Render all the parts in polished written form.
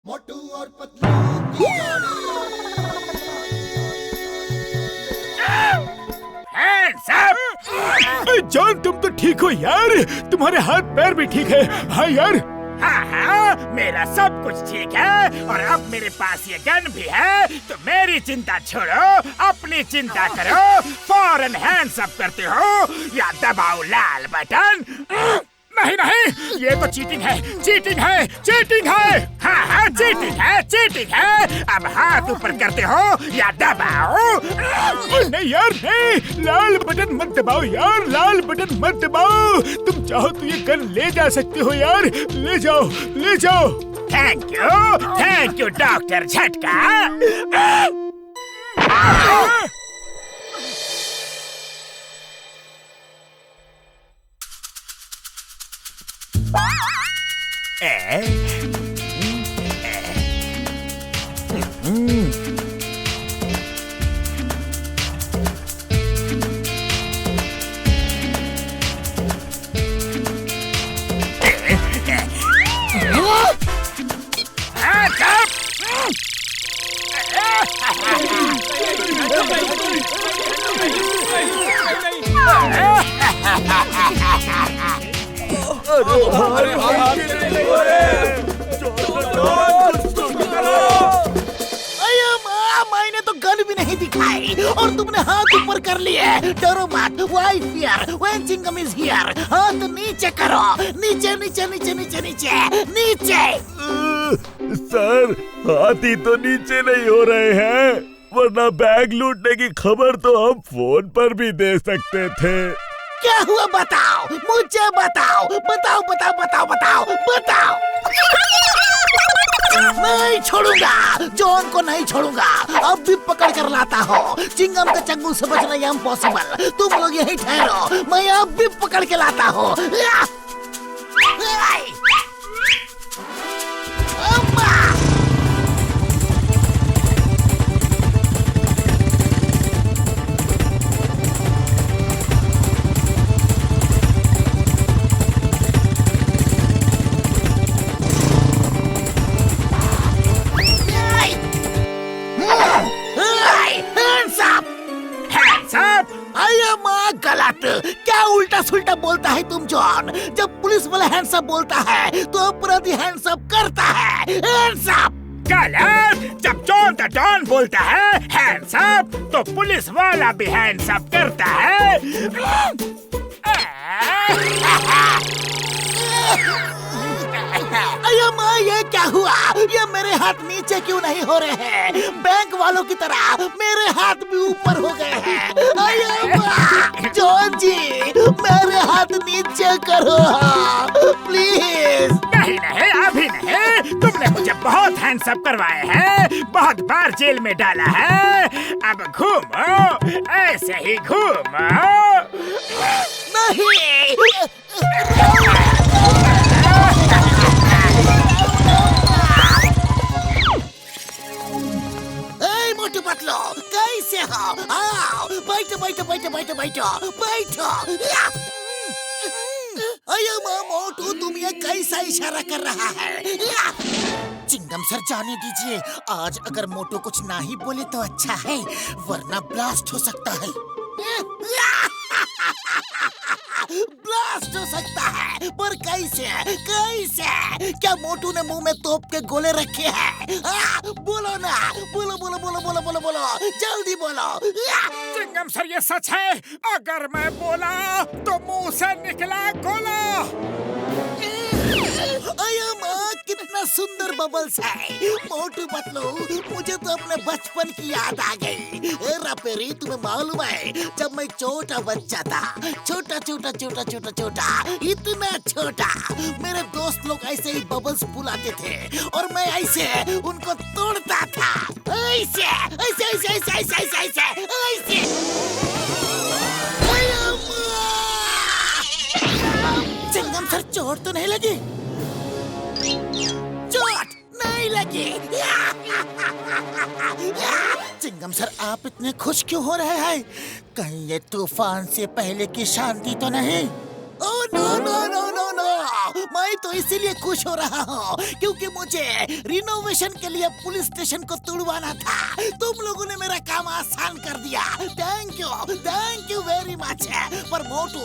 मोटू और पतलू की जॉन, तुम तो ठीक हो यार, तुम्हारे हाथ पैर भी ठीक है। हाँ यार। हाँ, मेरा सब कुछ ठीक है और अब मेरे पास ये गन भी है, तो मेरी चिंता छोड़ो, अपनी चिंता करो। फौरन हैंड्स अप करते हो या दबाओ लाल बटन। नहीं नहीं, ये तो चीटिंग है, चीटिंग है, चीटिंग है। हाँ, चीटिंग है, चीटिंग है। अब हाथ ऊपर करते हो या दबाओ। नहीं यार नहीं, लाल बटन मत दबाओ यार, लाल बटन मत दबाओ। तुम चाहो तो ये गन ले जा सकते हो यार, ले जाओ, ले जाओ। थैंक यू डॉक्टर झटका। मैंने तो गन भी नहीं दिखाई और तुमने हाथ ऊपर कर लिए। डरो मत, why fear when Chingam is here. हाथ नीचे करो, नीचे नीचे नीचे नीचे नीचे नीचे। सर, हाथी तो नीचे नहीं हो रहे हैं, वरना बैग लूटने की खबर तो हम फोन पर भी दे सकते थे। क्या हुआ बताओ, मुझे बताओ, बताओ बताओ बताओ बताओ बताओ। नहीं छोड़ूंगा, जॉन को नहीं छोड़ूंगा। अब भी पकड़ कर लाता हो। चिंगम के चंगुल से बचना इम्पॉसिबल। तुम लोग यहीं ठहरो, मैं अब भी पकड़ के लाता हूँ। गलत, क्या उल्टा सुल्टा बोलता है तुम जॉन? जब पुलिस वाला हैंड्स अप बोलता है तो अपराधी हैंड्स अप करता है। Hands up. गलत, जब जॉन द डॉन बोलता है हैंड्स अप, तो पुलिस वाला भी हैंड्स अप करता है। अरे माँ, ये क्या हुआ? ये मेरे हाथ नीचे क्यों नहीं हो रहे हैं? बैंक वालों की तरह मेरे हाथ भी ऊपर हो गए हैं। अरे माँ, जॉन जी, मेरे हाथ नीचे करो प्लीज। नहीं नहीं, अभी नहीं। तुमने मुझे बहुत हैंड्स अप करवाए हैं, बहुत बार जेल में डाला है। अब घूमो, ऐसे ही घूमो। नहीं। मोटू पतलू, कैसे हो? आओ, बैठो बैठो बैठो बैठो बैठो बैठो। अरे माँ, मोटू तुम ये कैसा इशारा कर रहा है? चिंगम सर जाने दीजिए। आज अगर मोटू कुछ ना ही बोले तो अच्छा है, वरना ब्लास्ट हो सकता है। ब्लास्ट हो सकता है, पर कैसे? कैसे? क्या मोटू ने मुंह में तोप के गोले रखे हैं? बोलो ना, बोलो बोलो बोलो बोलो बोलो बोलो, जल्दी बोलो। चिंगम सर, ये सच है। अगर मैं बोला तो मुंह से निकला गोला। अरे माँ, कितना सुंदर बबल्स है। मोटू पतलू, मुझे तो अपने बचपन की याद आ गई। रपेरी, तुम्हें मालूम है, जब मैं छोटा बच्चा था, छोटा छोटा छोटा छोटा छोटा, इतना छोटा, मेरे दोस्त लोग ऐसे ही बबल्स बुलाते थे और मैं ऐसे उनको तोड़ता था। ऐसे ऐसे ऐसे ऐसे ऐसे ऐसे ऐसे चिंगम सर, चोट तो नहीं लगी? चोट नहीं लगी। चिंगम सर, आप इतने खुश क्यों हो रहे हैं? कहीं ये तूफान से पहले की शांति तो नहीं? Oh no no no no no, तो इसीलिए खुश हो रहा हूँ क्योंकि मुझे रिनोवेशन के लिए पुलिस स्टेशन को तोड़वाना था। तुम लोगों ने मेरा काम आसान कर दिया। Thank you very much. पर मोटू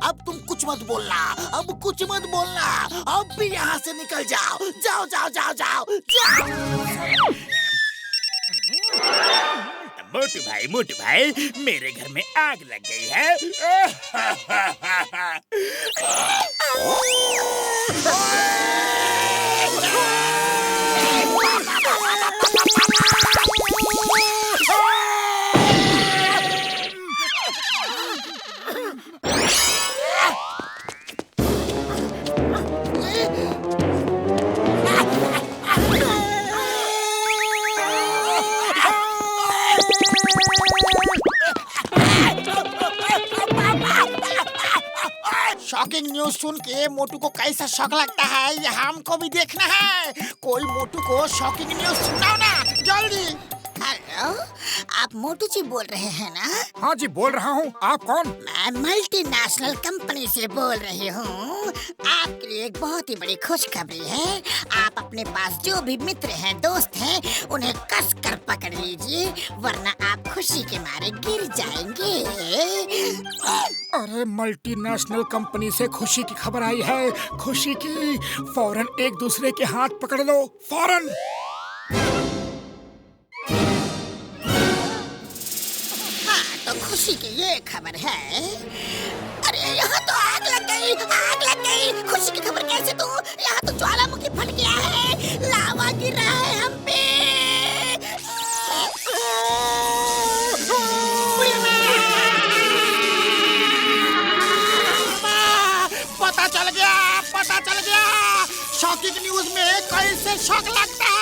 अब तुम कुछ मत बोलना, अब कुछ मत बोलना। अब भी यहाँ से निकल जाओ, जाओ जाओ जाओ जाओ जाओ। मोटू भाई मेरे घर में आग लग गई है। शॉकिंग न्यूज सुन के मोटू को कैसा शौक लगता है ये हमको भी देखना है। कोई मोटू को शॉकिंग न्यूज सुनाओ ना जल्दी। हेलो, आप मोटू जी बोल रहे हैं ना? हाँ जी बोल रहा हूँ। आप कौन? मैं मल्टीनेशनल कंपनी से बोल रही हूँ। आपके लिए एक बहुत ही बड़ी खुशखबरी है। आप अपने पास जो भी मित्र हैं, दोस्त हैं, उन्हें कस कर पकड़ लीजिए वरना आप खुशी के मारे गिर जाएंगे। अरे मल्टीनेशनल कंपनी से खुशी की खबर आई है। खुशी की, फौरन एक दूसरे के हाथ पकड़ लो, फौरन। तो खुशी की ये खबर है। अरे यहाँ तो आग लग गई, आग लग गई। खुशी की खबर कैसे दूं? यहाँ तो ज्वालामुखी फट गया है, लावा गिर रहा है हम पे। पता चल गया शॉकिंग न्यूज में कैसे शॉक लगता है।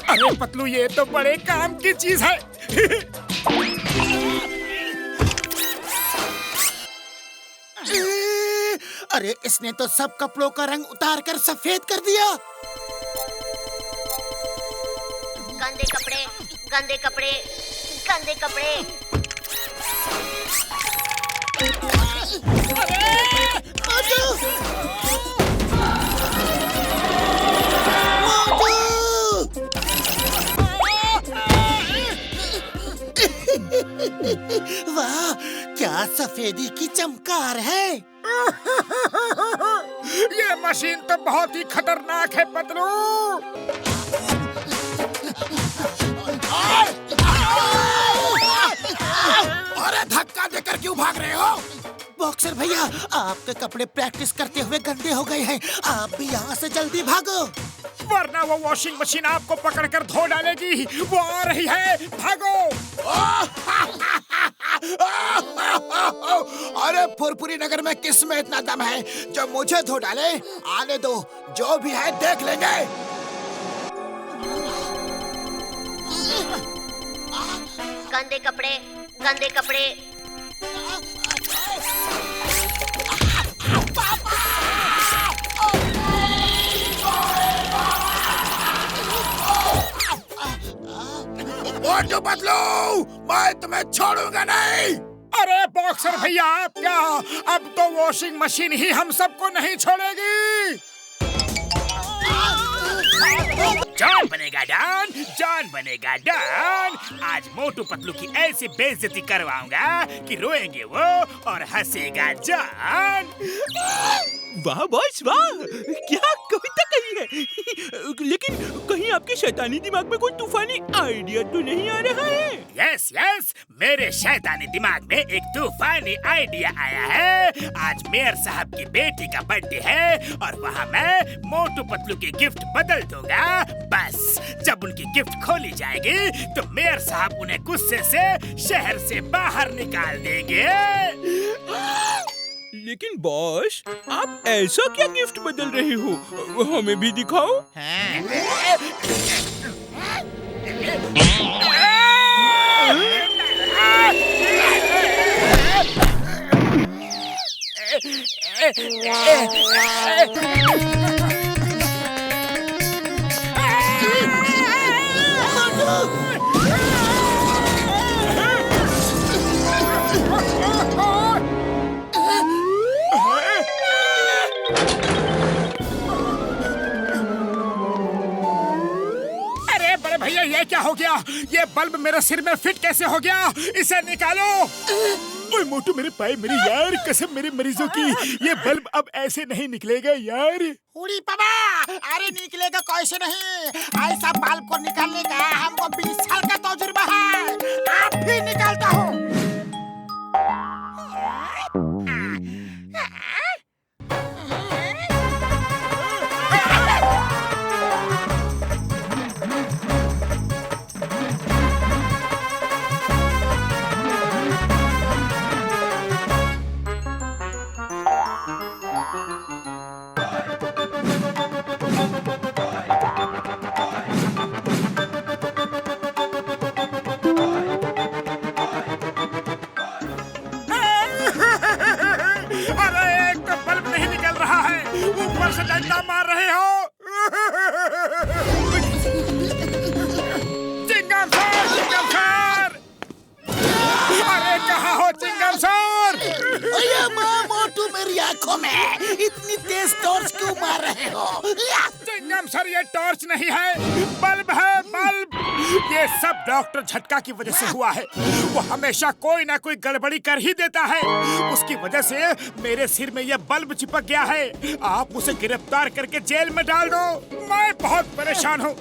अरे पतलू ये तो बड़े काम की चीज है। अरे इसने तो सब कपड़ों का रंग उतार कर सफेद कर दिया। गंदे कपड़े, गंदे कपड़े, गंदे कपड़े। वाह, क्या सफेदी की चमकार है। ये मशीन तो बहुत ही खतरनाक है पतलू। अरे धक्का देकर क्यों भाग रहे हो? बॉक्सर भैया, आपके कपड़े प्रैक्टिस करते हुए गंदे हो गए हैं। आप भी यहाँ से जल्दी भागो वरना वो वॉशिंग मशीन आपको पकड़कर धो डालेगी। वो आ रही है, भागो। अरे फुरपुरी नगर में किस में इतना दम है जो मुझे धो डाले? आने दो, जो भी है देख लेंगे। गंदे कपड़े, गंदे कपड़े। मोटू पतलू, मैं तुम्हें छोड़ूंगा नहीं। अरे बॉक्सर भैया, आप क्या? अब तो वॉशिंग मशीन ही हम सबको नहीं छोड़ेगी। जॉन बनेगा डॉन, जॉन बनेगा डॉन। आज मोटू पतलू की ऐसी बेइज्जती करवाऊंगा कि रोएंगे वो और हंसेगा जॉन। वाह बॉस वाह, क्या कविता कही है। लेकिन कहीं आपके शैतानी दिमाग में कोई तूफानी आइडिया तो नहीं आ रहा है? यस यस, मेरे शैतानी दिमाग में एक तूफानी आइडिया आया है। आज मेयर साहब की बेटी का बर्थडे है और वहाँ मैं मोटू पतलू की गिफ्ट बदल दूंगा। बस जब उनकी गिफ्ट खोली जाएगी तो मेयर साहब उन्हें गुस्से से शहर से बाहर निकाल देंगे। लेकिन बॉस, आप ऐसा क्या गिफ्ट बदल रहे हो? हमें भी दिखाओ। ये बल्ब मेरे सिर में फिट कैसे हो गया? इसे निकालो। ओए मोटू मेरे पाए मेरे यार, कसम मेरे मरीजों की, ये बल्ब अब ऐसे नहीं निकलेगा यार। उड़ी पापा, अरे निकलेगा कैसे नहीं? ऐसा बल्ब को निकालने का हमको 20 साल का तजुर्बा है। आप भी निकालता हूँ। से डंडा मार रहे हो। चिंगम सर, चिंगम सर, अरे कहाँ हो चिंगम सर? अरे माँ मोटू, मेरी आंखों में इतनी तेज टॉर्च क्यों मार रहे हो? चिंगम सर, ये टॉर्च नहीं है, बल्ब है, बल्ब। ये सब डॉक्टर झटका की वजह से हुआ है। वो हमेशा कोई ना कोई गड़बड़ी कर ही देता है। उसकी वजह से मेरे सिर में ये बल्ब चिपक गया है। आप उसे गिरफ्तार करके जेल में डाल दो। मैं बहुत परेशान हूँ,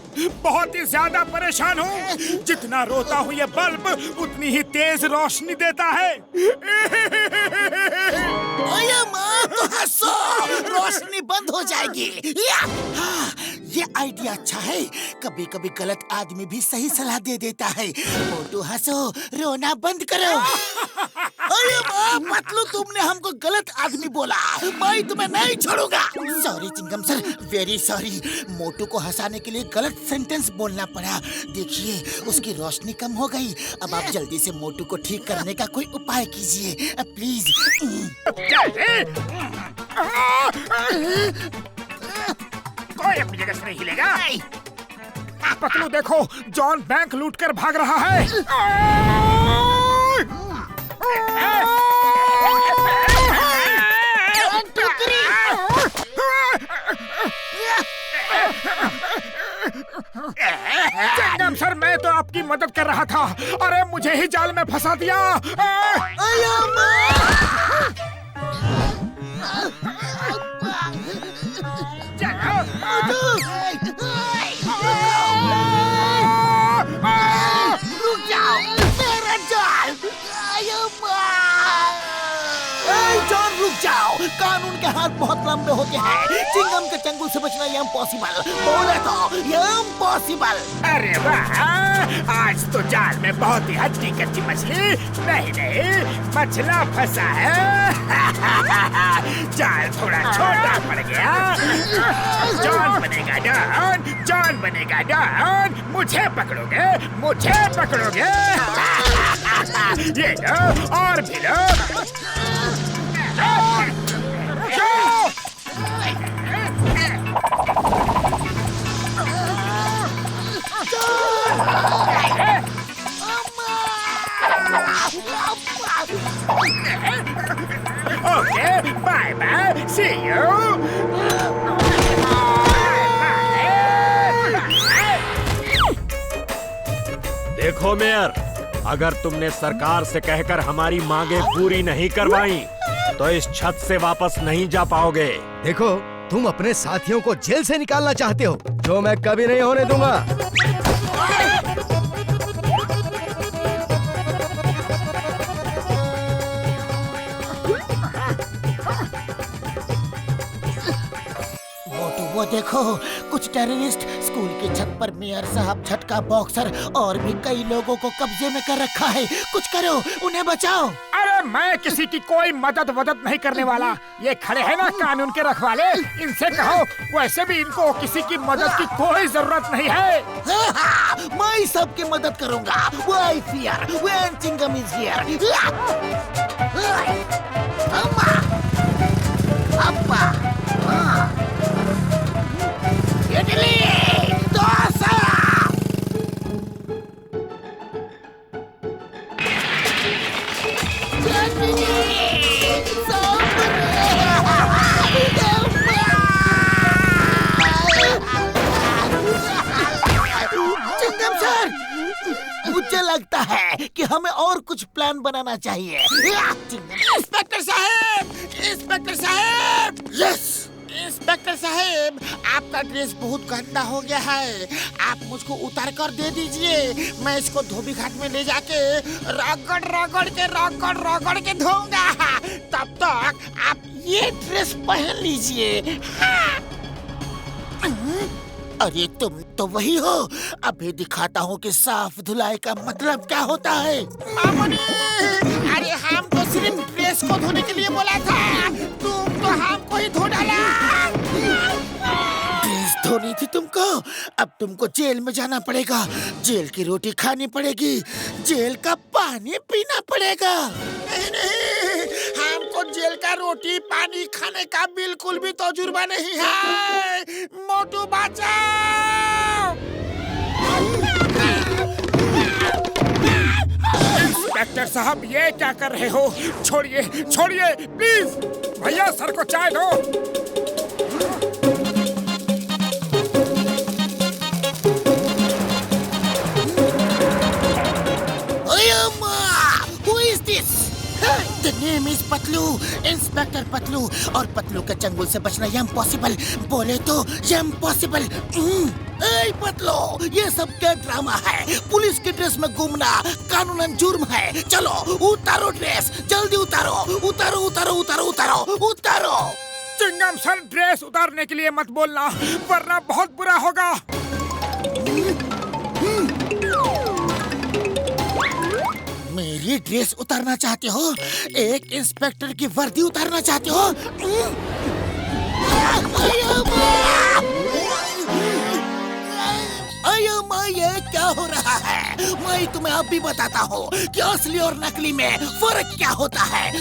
बहुत ही ज्यादा परेशान हूँ। जितना रोता हूँ ये बल्ब उतनी ही तेज रोशनी देता है। अरे माँ, तो हंसो, रोशनी बंद हो जाएगी। ये आइडिया अच्छा है। कभी कभी गलत आदमी भी सही सलाह दे देता है। मोटू हंसो, रोना बंद करो। अरे माँ पतलू, तुमने हमको गलत आदमी बोला। मैं तुम्हें नहीं छोड़ूंगा। Sorry Chingam sir, very sorry. Motu को हंसाने के लिए गलत सेंटेंस बोलना पड़ा। देखिए, उसकी रोशनी कम हो गई। अब आप जल्दी से मोटू को ठीक करने का कोई उपाय कीजिए प्लीज। कोई अपनी जगह से नहीं हिलेगा। पतलू देखो, जॉन बैंक लूट कर भाग रहा है। चिंगम सर, मैं तो आपकी मदद कर रहा था। अरे मुझे ही जाल में फंसा दिया। रुक जाओ, मेरा जाल। जॉन रुक जाओ, कानून के हाथ बहुत लंबे होते हैं। चिंगम के चंगुल से बचना ये इम्पॉसिबल। बोले तो ये इम्पॉसिबल। अरे वाह, आज तो जाल में बहुत ही हड्डी कच्ची मछली नहीं मछला फंसा है। जाल थोड़ा छोटा पड़ गया। जॉन बनेगा डॉन, जॉन बनेगा डॉन। मुझे पकड़ोगे, मुझे पकड़ोगे। ये लो, और भी लो। Okay, bye bye, see you. देखो मेयर, अगर तुमने सरकार से कहकर हमारी मांगे पूरी नहीं करवाई तो इस छत से वापस नहीं जा पाओगे। देखो, तुम अपने साथियों को जेल से निकालना चाहते हो, जो मैं कभी नहीं होने दूंगा। वो देखो, कुछ टेररिस्ट स्कूल की छत पर मेयर साहब, झटका बॉक्सर और भी कई लोगों को कब्जे में कर रखा है। कुछ करो, उन्हें बचाओ। अरे मैं किसी की कोई मदद नहीं करने वाला। ये खड़े हैं ना कानून के रखवाले, इनसे कहो वैसे भी इनको किसी की मदद की कोई जरूरत नहीं है। मैं सबकी मदद करूंगा। Why fear when Chingam is here? अम्मा, अब्बा, इडली, डोसा। चिंगम सर, मुझे लगता है कि हमें और कुछ प्लान बनाना चाहिए। इंस्पेक्टर साहब, इंस्पेक्टर साहब, यस, इंस्पेक्टर साहब, आपका ड्रेस बहुत गंदा हो गया है। आप मुझको उतार कर दे दीजिए, मैं इसको धोबी घाट में ले जाके रगड़ के धोऊंगा। तब तक आप ये ड्रेस पहन लीजिए। अरे तुम तो वही हो। अभी दिखाता हूँ कि साफ धुलाई का मतलब क्या होता है। मामूली, अरे हम तो सिर्फ ड्रेस को धोने के लिए बोला था, तुम तो हमको ही धो डाला। ड्रेस धोनी थी तुमको, अब तुमको जेल में जाना पड़ेगा, जेल की रोटी खानी पड़ेगी, जेल का पानी पीना पड़ेगा। नहीं, हमको जेल का रोटी पानी खाने का बिल्कुल भी तजुर्बा नहीं है। मोटू बचाओ! इंस्पेक्टर साहब, ये क्या कर रहे हो? छोड़िए, छोड़िए, प्लीज। भैया, सर को चाय दो। Who is this? The name is Patlu, inspector Patlu. और पतलू के चंगुल से बचना इम्पॉसिबल, बोले तो इम्पॉसिबल। ए पतलू, ये सब क्या ड्रामा है? पुलिस की ड्रेस में घूमना कानूनन जुर्म है। चलो उतारो ड्रेस, जल्दी उतारो, उतारो उतारो उतारो उतारो उतारो। चिंगम सर, ड्रेस उतारने के लिए मत बोलना, वरना बहुत बुरा होगा। मेरी ड्रेस उतारना चाहते हो? एक इंस्पेक्टर की वर्दी उतारना चाहते हो? अयो माँ, ये क्या हो रहा है? मैं तुम्हें अब भी बताता हूँ कि असली और नकली में फर्क क्या होता है।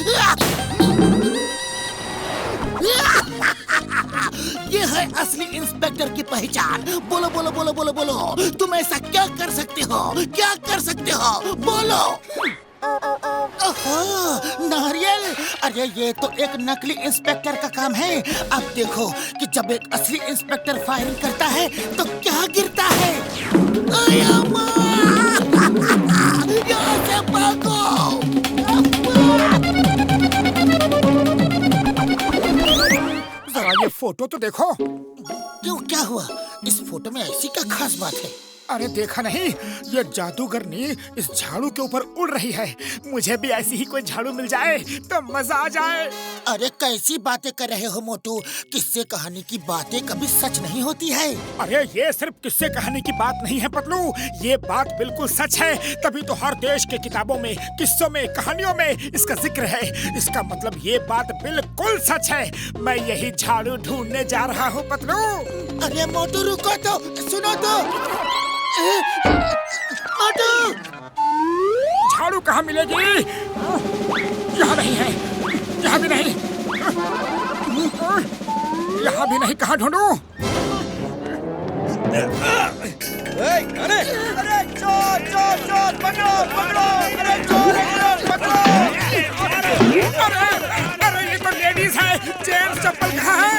ये है असली इंस्पेक्टर की पहचान। बोलो बोलो बोलो बोलो बोलो, तुम ऐसा क्या कर सकते हो? क्या कर सकते हो? बोलो। ओहो, नारियल! अरे ये तो एक नकली इंस्पेक्टर का काम है। अब देखो कि जब एक असली इंस्पेक्टर फायरिंग करता है तो क्या गिरता है। अया माँ! यहाँ से भागो! जरा ये फोटो तो देखो। क्यों, क्या हुआ? इस फोटो में ऐसी क्या खास बात है? अरे देखा नहीं, ये जादूगरनी इस झाड़ू के ऊपर उड़ रही है। मुझे भी ऐसी ही कोई झाड़ू मिल जाए तो मजा आ जाए। अरे कैसी बातें कर रहे हो मोटू? किस्से कहानी की बातें कभी सच नहीं होती है। अरे ये सिर्फ किस्से कहानी की बात नहीं है पतलू, ये बात बिल्कुल सच है। तभी तो हर देश के किताबों में, किस्सों में, कहानियों में इसका जिक्र है। इसका मतलब ये बात बिल्कुल सच है। मैं यही झाड़ू ढूंढने जा रहा हूँ पतलू। अरे मोटू रुको तो, सुनो तो। मोटू! झाड़ू कहाँ मिलेगी? यहाँ नहीं है, यहाँ भी नहीं, यहाँ भी नहीं। कहाँ ढूंढूं? अरे चोर चोर चोर, पकड़ो पकड़ो, अरे चोर पकड़ो। अरे ये तो लेडीज है, जेंट्स चप्पल कहाँ है?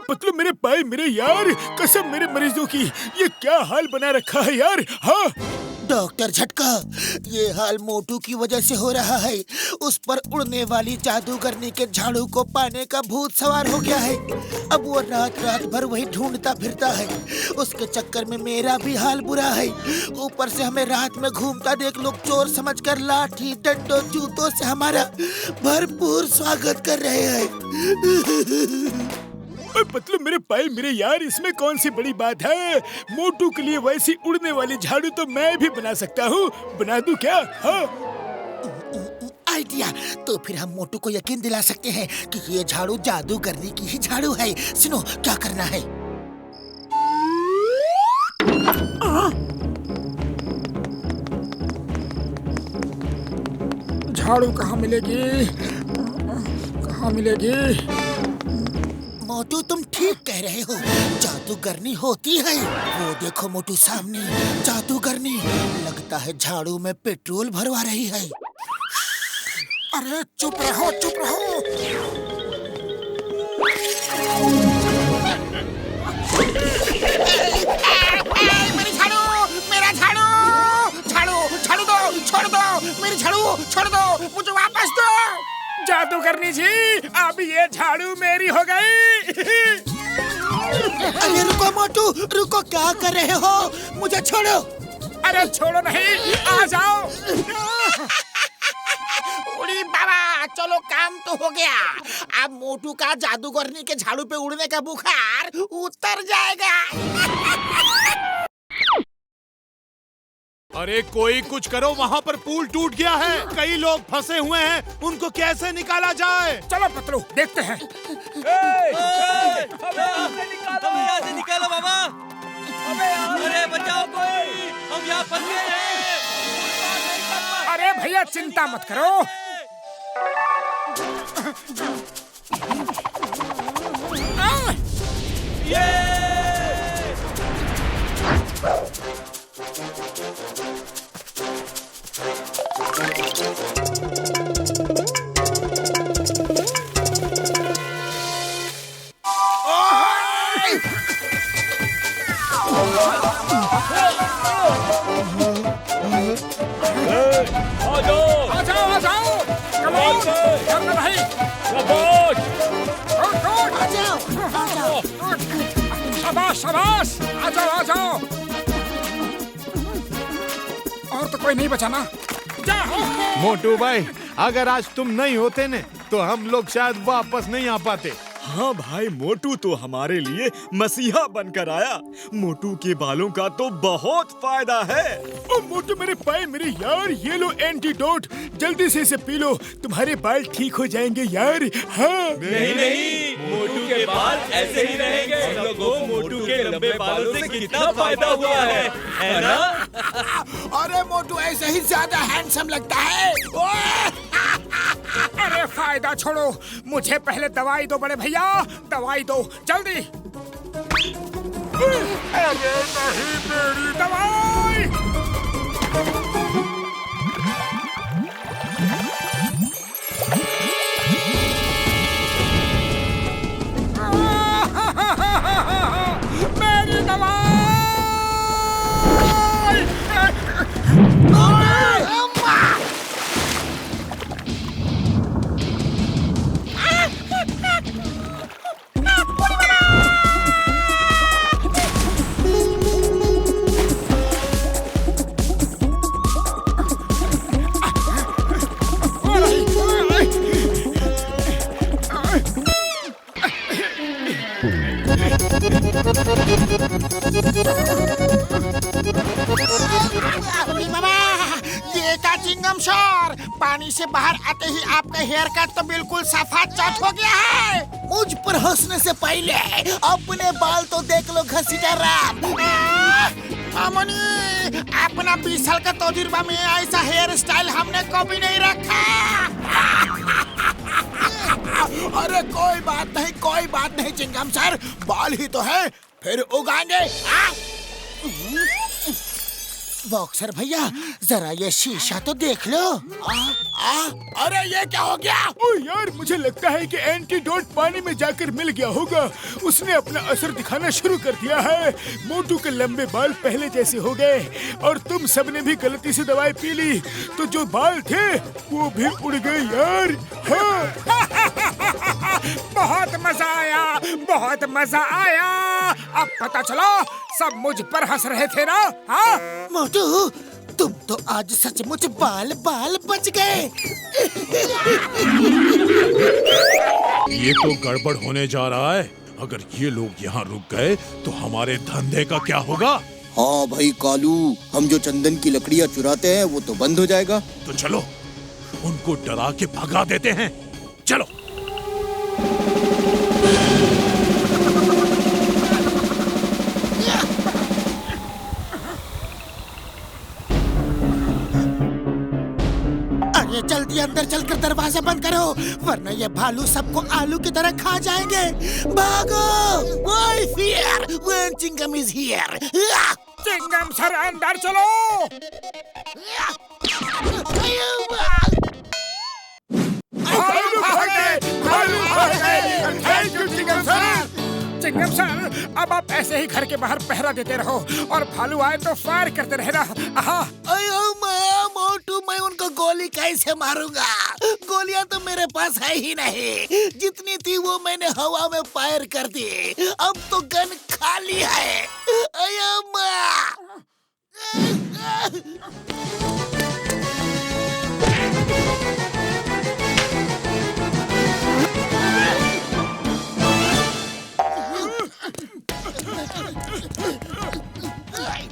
पतलू, मेरे पाए, मेरे यार, कसम मेरे मरीजों की, ये क्या हाल बना रखा है यार। हाँ डॉक्टर झटका, ये हाल मोटू की वजह से हो रहा है। उस पर उड़ने वाली जादूगरनी के झाड़ू को पाने का भूत सवार हो गया है। अब वो रात रात भर वही ढूंढता फिरता है। उसके चक्कर में मेरा भी हाल बुरा है। ऊपर से हमें रात में घूमता देख लोग चोर समझकर लाठी डंडों जूतों से हमारा भरपूर स्वागत कर रहे हैं। पतलू, मेरे पाए, मेरे यार, इसमें कौन सी बड़ी बात है? मोटू के लिए वैसी उड़ने वाली झाड़ू तो मैं भी बना सकता हूँ। बना दूं क्या? हाँ, आइडिया। तो फिर हम मोटू को यकीन दिला सकते हैं कि ये झाड़ू जादूगरनी की ही झाड़ू है। सुनो क्या करना है। झाड़ू कहाँ मिलेगी? कहाँ मिलेगी? मोटू, तुम ठीक कह रहे हो, जादूगरनी होती है। वो देखो मोटू, सामने जादूगरनी। लगता है झाड़ू में पेट्रोल भरवा रही है। अरे चुप रहो, चुप रहो। जादूगरनी जी, अब ये झाड़ू मेरी हो गई। अरे रुको मोटू, रुको, क्या कर रहे हो? मुझे छोड़ो। अरे छोड़ो नहीं, आ जाओ। उड़ी बाबा, चलो काम तो हो गया। अब मोटू का जादूगरनी के झाड़ू पे उड़ने का बुखार उतर जाएगा। अरे कोई कुछ करो, वहाँ पर पुल टूट गया है, कई लोग फंसे हुए हैं, उनको कैसे निकाला जाए? चलो पतलू, देखते हैं। हमें निकालो बाबा, अरे बचाओ कोई, हम यहाँ फंस गए हैं। अरे भैया चिंता मत करो। शाबाश, आ जाओ आ जाओ। और तो कोई नहीं बचा ना? मोटू भाई, अगर आज तुम नहीं होते ने तो हम लोग शायद वापस नहीं आ पाते। हाँ भाई, मोटू तो हमारे लिए मसीहा बनकर आया। मोटू के बालों का तो बहुत फायदा है। ओ मोटू मेरे पाए मेरे यार, ये लो एंटीडोट, जल्दी से इसे पी लो, तुम्हारे बाल ठीक हो जाएंगे यार। हाँ नहीं, मोटू के बाल ऐसे ही रहेंगे। हम लोगों को मोटू के लंबे बालों से कितना फायदा हुआ है ना? अरे मोटू ऐसे ही ज्यादा हैंडसम लगता है। अरे फायदा छोड़ो, मुझे पहले दवाई दो बड़े भैया, दवाई दो जल्दी। अरे नहीं, मेरी दवाई। मेरी दवाई। बाबा, ये का चिंगम शोर, पानी से बाहर आते ही आपका हेयर कट तो बिल्कुल सफा चट हो गया है। मुझ पर हंसने से पहले अपने बाल तो देख लो घसीटा राम। मामूनी, अपना 20 साल का तजुर्बा में ऐसा हेयर स्टाइल हमने कभी नहीं रखा। अरे कोई बात नहीं चिंगम सर, बाल ही तो है, फिर उगाएंगे। बॉक्सर भैया, जरा ये शीशा तो देख लो। अरे ये क्या हो गया? ओ यार, मुझे लगता है कि एंटीडोट पानी में जाकर मिल गया होगा, उसने अपना असर दिखाना शुरू कर दिया है। मोटू के लंबे बाल पहले जैसे हो गए और तुम सबने भी गलती से दवाई पी ली, तो जो बाल थे वो भी उड़ गए यार। हाँ। बहुत मजा आया, बहुत मजा आया। अब पता चला सब मुझ पर हंस रहे थे ना? हाँ मोटू, तुम तो आज सचमुच बाल बच गए। ये तो गड़बड़ होने जा रहा है। अगर ये लोग यहाँ रुक गए तो हमारे धंधे का क्या होगा? हाँ भाई कालू, हम जो चंदन की लकड़ियाँ चुराते हैं वो तो बंद हो जाएगा। तो चलो उनको डरा के भगा देते हैं। चलो। अरे जल्दी अंदर चलकर दरवाजा बंद करो, वरना ये भालू सबको आलू की तरह खा जाएंगे। भागो! Why fear when Chingam is here? Chingam sir अंदर चलो। भालू भाग गए। Thank you Chingam sir. Chingam sir, अब आप ऐसे ही घर के बाहर पहरा देते रहो और भालू आए तो फायर करते रहना। आहा। अयो मोटू, मैं उनको गोली कैसे मारूंगा? गोलियां तो मेरे पास है ही नहीं, जितनी थी वो मैंने हवा में फायर कर दी। अब तो गन खाली है। अयो माँ।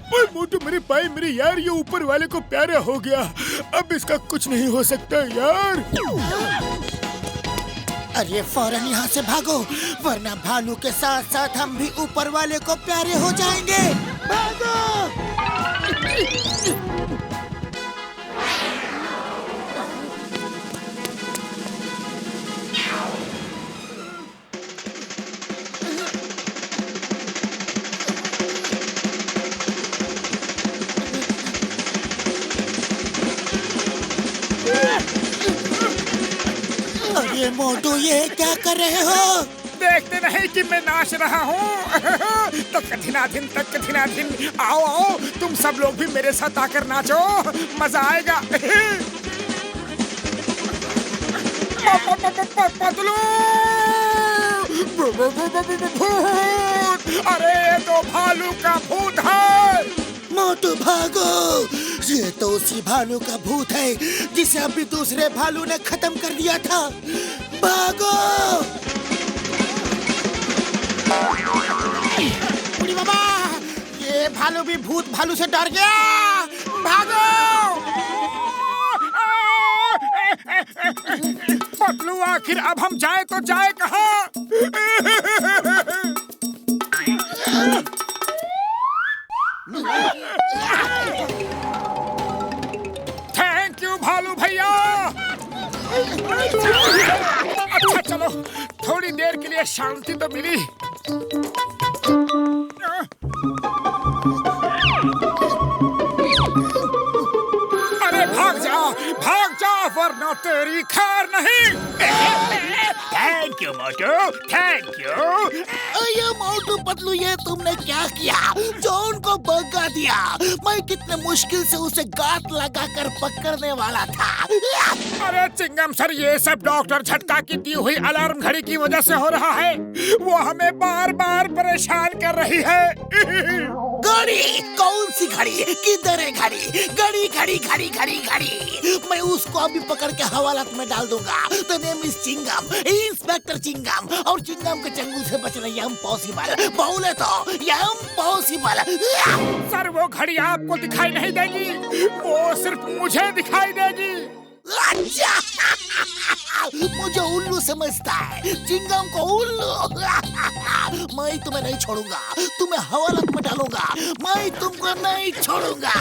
ओए मोटू मेरे भाई, मेरे यार, ये ऊपर वाले को प्यारा हो गया। अब इसका कुछ नहीं हो सकता यार। अरे फौरन यहाँ से भागो, वरना भालू के साथ साथ हम भी ऊपर वाले को प्यारे हो जाएंगे। भागो! अरे मोटू, ये क्या कर रहे हो? देखते नहीं कि मैं नाच रहा हूँ। तो कठिनाधिन तक कठिनाधिन, आओ आओ, तुम सब लोग भी मेरे साथ आकर नाचो, मजा आएगा। पतलू, अरे ये तो भालू का भूत है। मोटू भागो, ये तो उसी भालू का भूत है जिसे अभी दूसरे भालू ने खत्म कर दिया था। भागो! बुढ़ी बाबा, ये भालू भी भूत भालू से डर गया। भागो! पतलू, आखिर अब हम जाए तो जाए कहाँ? थैंक यू भालू भैया। अच्छा चलो, थोड़ी देर के लिए शांति तो मिली। अरे भाग जा वरना तेरी खैर नहीं। Thank you Motu, thank you. अरे मोटू पतलू, ये तुमने क्या किया? जॉन को भगा दिया। मैं कितने मुश्किल से उसे गांठ लगाकर पकड़ने वाला था। अरे चिंगम सर, ये सब डॉक्टर झटका की दी हुई अलार्म घड़ी की वजह से हो रहा है। वो हमें बार बार परेशान कर रही है। घड़ी? कौन सी घड़ी? किधर है घड़ी? घड़ी घड़ी घड़ी घड़ी घड़ी। मैं उसको अभी पकड़ के हवालात में डाल दूंगा। The name is Chingam, inspector Chingam, और चिंगम के चंगुल से बचना इम्पॉसिबल। बोले तो इम्पॉसिबल। सर, वो घड़ी आपको दिखाई नहीं देगी, वो सिर्फ मुझे दिखाई देगी। अच्छा, मुझे उल्लू समझता है, चिंगम को उल्लू। मैं तुम्हें नहीं छोड़ूंगा, तुम्हें हवालात में डालूंगा। मैं तुमको नहीं छोड़ूंगा।